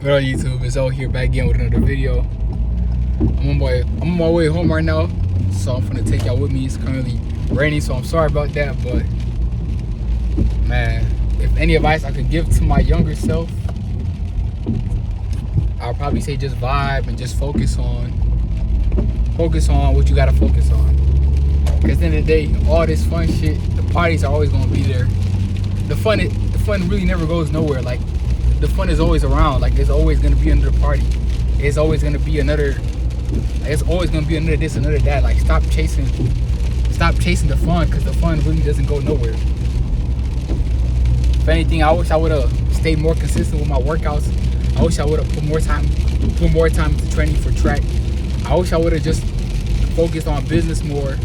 What up, YouTube? It's out here back again with another video. I'm on my way home right now, so I'm gonna take y'all with me. It's currently raining, so I'm sorry about that. But man, if any advice I could give to my younger self, I'll probably say just vibe and just focus on what you gotta focus on. Because at the end of the day, all this fun shit, the parties are always gonna be there. The fun really never goes nowhere. Like, the fun is always around. Like, there's always gonna be another party. It's always gonna be another. It's always gonna be another this, another that. Like, stop chasing the fun, because the fun really doesn't go nowhere. If anything, I wish I would have stayed more consistent with my workouts. I wish I would have put more time into training for track. I wish I would have just focused on business more.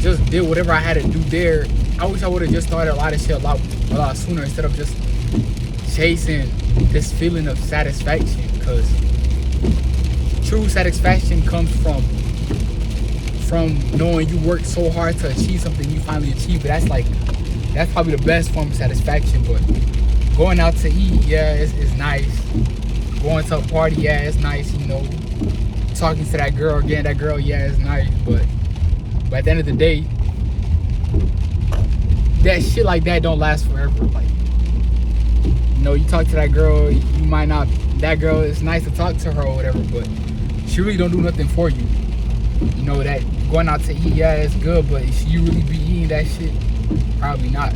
Just did whatever I had to do there. I wish I would have just started a lot of shit a lot sooner, instead of just chasing this feeling of satisfaction. Because true satisfaction comes from knowing you worked so hard to achieve something you finally achieved. But that's probably the best form of satisfaction. But going out to eat, yeah, it's nice. Going to a party, yeah, it's nice. You know, talking to that girl, getting that girl, yeah, it's nice. But at the end of the day, that shit like that don't last forever. Like, you know, you talk to that girl, you might not, that girl, it's nice to talk to her or whatever, but she really don't do nothing for you. You know, that going out to eat, yeah, it's good, but should you really be eating that shit? Probably not.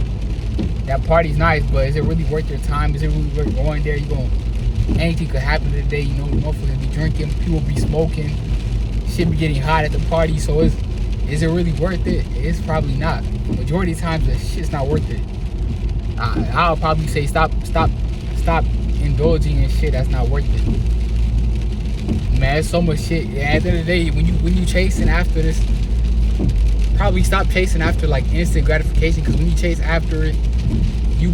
That party's nice, but is it really worth your time? Is it really worth going there? Anything could happen today, you know, motherfuckers be drinking, people be smoking, shit be getting hot at the party, so is it really worth it? It's probably not. Majority of times, the shit's not worth it. I'll probably say stop indulging in shit that's not worth it. Man, there's so much shit. Yeah, at the end of the day, when you chasing after this, probably stop chasing after like instant gratification. Because when you chase after it, you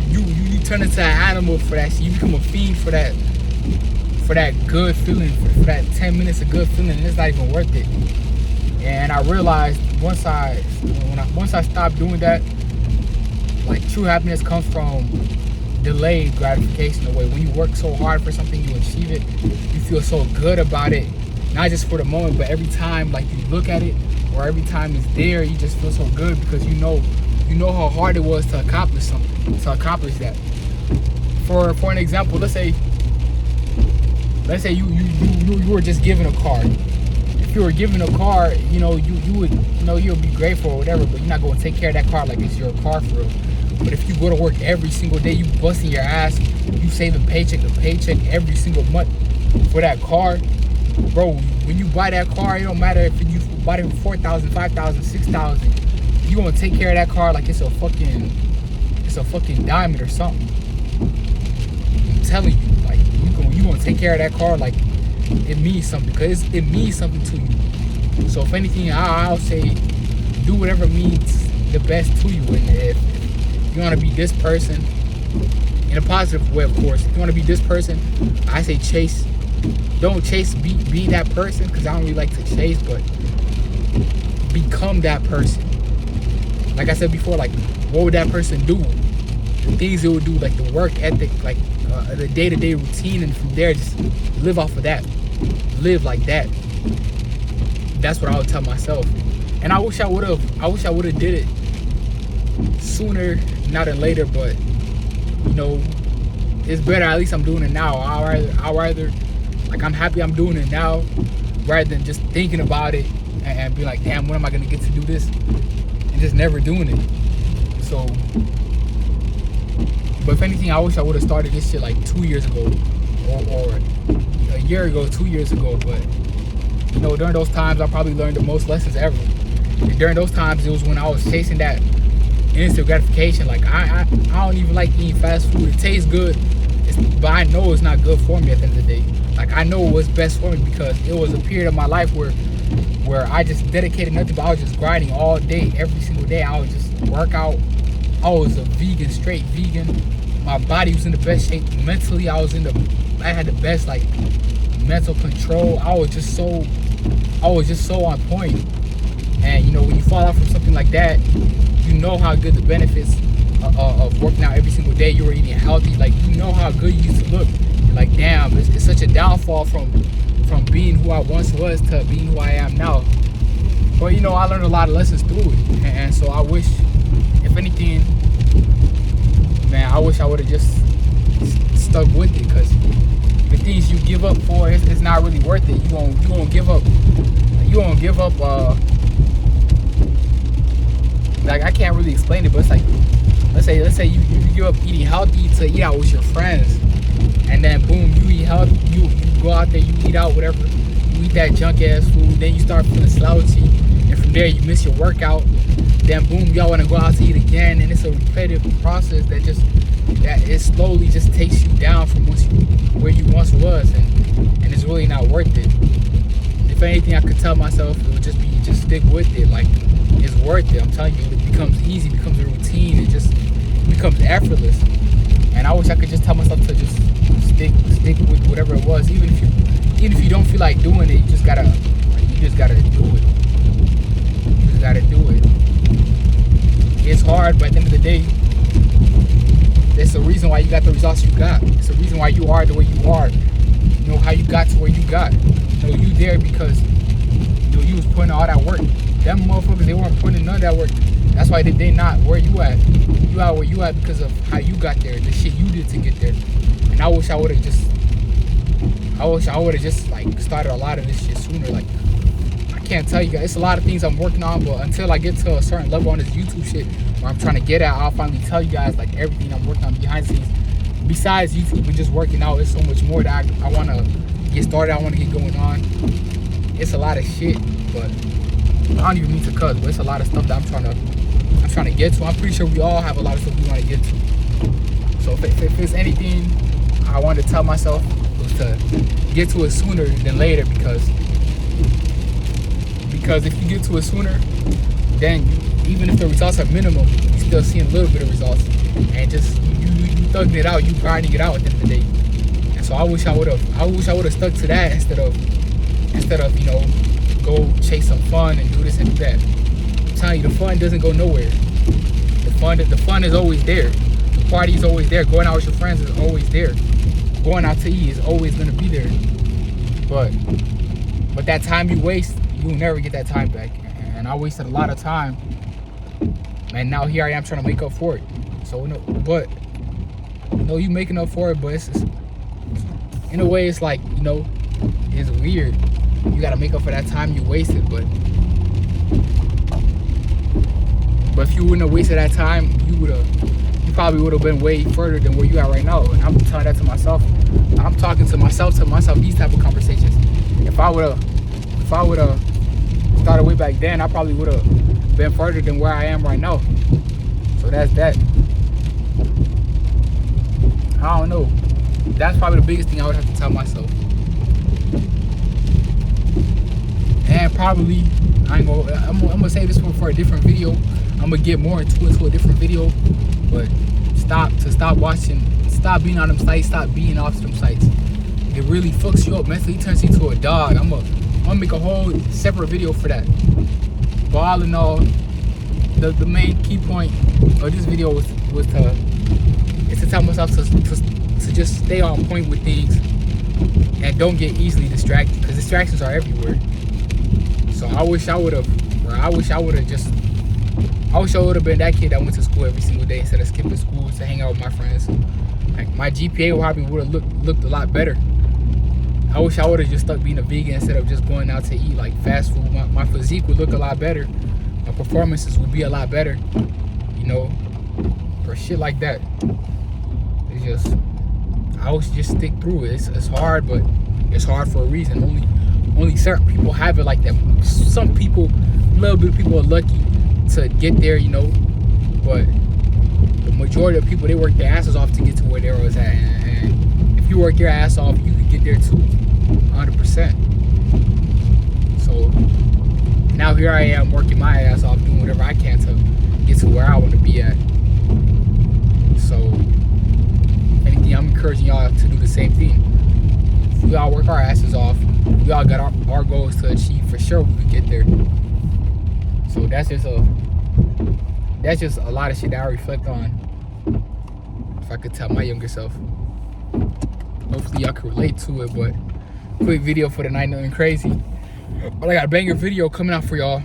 turn into an animal for that shit. You become a fiend for that good feeling, for that 10 minutes of good feeling, and it's not even worth it. And I realized once I stopped doing that, like, true happiness comes from delayed gratification. The way when you work so hard for something, you achieve it, you feel so good about it, not just for the moment, but every time like you look at it, or every time it's there, you just feel so good, because you know how hard it was to accomplish something, to accomplish that. For an example, let's say you were just given a car. If you were given a car, you know, you'll be grateful or whatever, but you're not going to take care of that car like it's your car for real. But if you go to work every single day, you busting your ass, you saving paycheck to paycheck every single month for that car, bro, when you buy that car, it don't matter if you bought it for $4,000, $5,000, $6,000, you gonna take care of that car like it's a fucking diamond or something. I'm telling you, like, you gonna take care of that car like it means something, because it means something to you. So if anything, I'll say do whatever means the best to you. And if you want to be this person, in a positive way, of course, if you want to be this person, I say chase. Don't chase, be that person, because I don't really like to chase, but become that person. Like I said before, like, what would that person do? The things it would do, like the work ethic, like the day-to-day routine, and from there just live off of that. Live like that. That's what I would tell myself. And I wish I would have did it sooner, not than later, but you know, it's better. At least I'm doing it now. I'll rather, like, I'm happy I'm doing it now, rather than just thinking about it and be like, damn, when am I gonna get to do this, and just never doing it. So, but if anything, I wish I would have started this shit like 2 years ago, or a year ago, 2 years ago. But you know, during those times, I probably learned the most lessons ever. And during those times, it was when I was chasing that instant gratification. Like, I don't even like eating fast food. It tastes good, but I know it's not good for me at the end of the day. Like, I know what's best for me, because it was a period of my life where I just dedicated nothing, but I was just grinding all day, every single day. I would just work out. I was a vegan, straight vegan. My body was in the best shape. Mentally, I had the best, like, mental control. I was just so on point. And you know, when you fall out from something like that, you know how good the benefits of working out every single day. You were eating healthy, like, you know how good you used to look. Like, damn, it's such a downfall from being who I once was to being who I am now. But you know, I learned a lot of lessons through it, and so I wish, if anything, man, I wish I would have just stuck with it, because the things you give up for, it's not really worth it. You gonna give up. Like, I can't really explain it, but it's like, let's say you give up eating healthy to eat out with your friends, and then boom, you eat healthy. You go out there, you eat out, whatever. You eat that junk ass food, then you start feeling slouchy, and from there you miss your workout. Then boom, y'all want to go out to eat again, and it's a repetitive process that it slowly just takes you down from where you once was, and it's really not worth it. If anything, I could tell myself, it would just be, just stick with it. Like, it's worth it. I'm telling you, it becomes easy, becomes a routine, it just becomes effortless. And I wish I could just tell myself to just stick with whatever it was, even if you don't feel like doing it, you just gotta do it. You just gotta do it. It's hard, but at the end of the day, there's a reason why you got the results you got. It's the reason why you are the way you are. You know how you got to where you got. You know, you there because you was putting all that work. Them motherfuckers, they weren't putting none of that work. That's why they not where you at. You out where you at because of how you got there, the shit you did to get there. And I wish I would have just like started a lot of this shit sooner. Like, I can't tell you guys, it's a lot of things I'm working on, but until I get to a certain level on this YouTube shit where I'm trying to get at, I'll finally tell you guys like everything I'm working on behind the scenes. Besides YouTube and just working out, there's so much more that I want to get started, I want to get going on. It's a lot of shit, but I don't even mean to cuss, but it's a lot of stuff that I'm trying to get to. I'm pretty sure we all have a lot of stuff we want to get to. So if there's anything I wanted to tell myself, was to get to it sooner than later, because if you get to it sooner, then even if the results are minimum, you're still seeing a little bit of results, and just you thugging it out, you grinding it out at the end of the day. And so I wish I would have stuck to that instead of you know, go chase some fun and do this and do that. I'm telling you, the fun doesn't go nowhere. The fun is always there. The party is always there. Going out with your friends is always there. Going out to eat is always gonna be there. But that time you waste, you'll never get that time back. And I wasted a lot of time, and now here I am trying to make up for it. So you making up for it, but it's just, in a way, it's like, you know, it's weird. You gotta make up for that time you wasted, but if you wouldn't have wasted that time, you probably would have been way further than where you are right now. And I'm telling that to myself. I'm talking to myself these type of conversations. If I would have started way back then, I probably would have been further than where I am right now. So that's that. I don't know. That's probably the biggest thing I would have to tell myself. And probably, I'm gonna say this one for a different video. I'm gonna get more into a different video. But stop being on them sites, stop being off them sites. It really fucks you up mentally, turns you into a dog. I'm gonna make a whole separate video for that. But all in all, the main key point of this video was to tell myself to just stay on point with things and don't get easily distracted, because distractions are everywhere. So I wish I would have been that kid that went to school every single day instead of skipping school to hang out with my friends. Like, my GPA probably would have looked a lot better. I wish I would have just stuck being a vegan instead of just going out to eat like fast food. My physique would look a lot better. My performances would be a lot better. You know, for shit like that. It's just, I always just stick through it. It's hard, but it's hard for a reason. Only certain people have it like that. Some people, a little bit of people are lucky to get there, you know, but the majority of people, they work their asses off to get to where they was at. And if you work your ass off, you could get there too, 100%. So now here I am working my ass off, doing whatever I can to get to where I want to be at. So anything, I'm encouraging y'all to do the same thing. If we all work our asses off, we all got our goals to achieve, for sure we could get there. So that's just a lot of shit that I reflect on. If I could tell my younger self. Hopefully y'all can relate to it. But quick video for the night, nothing crazy. But I got a banger video coming out for y'all.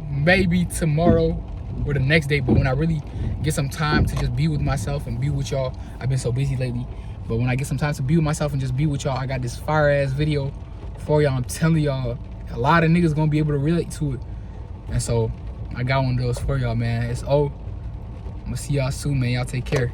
Maybe tomorrow or the next day. But when I really get some time to just be with myself and be with y'all, I've been so busy lately. But when I get some time to be with myself and just be with y'all, I got this fire ass video for y'all. I'm telling y'all, a lot of niggas gonna be able to relate to it. And so I got one of those for y'all, man. It's I'm gonna see y'all soon, man. Y'all take care.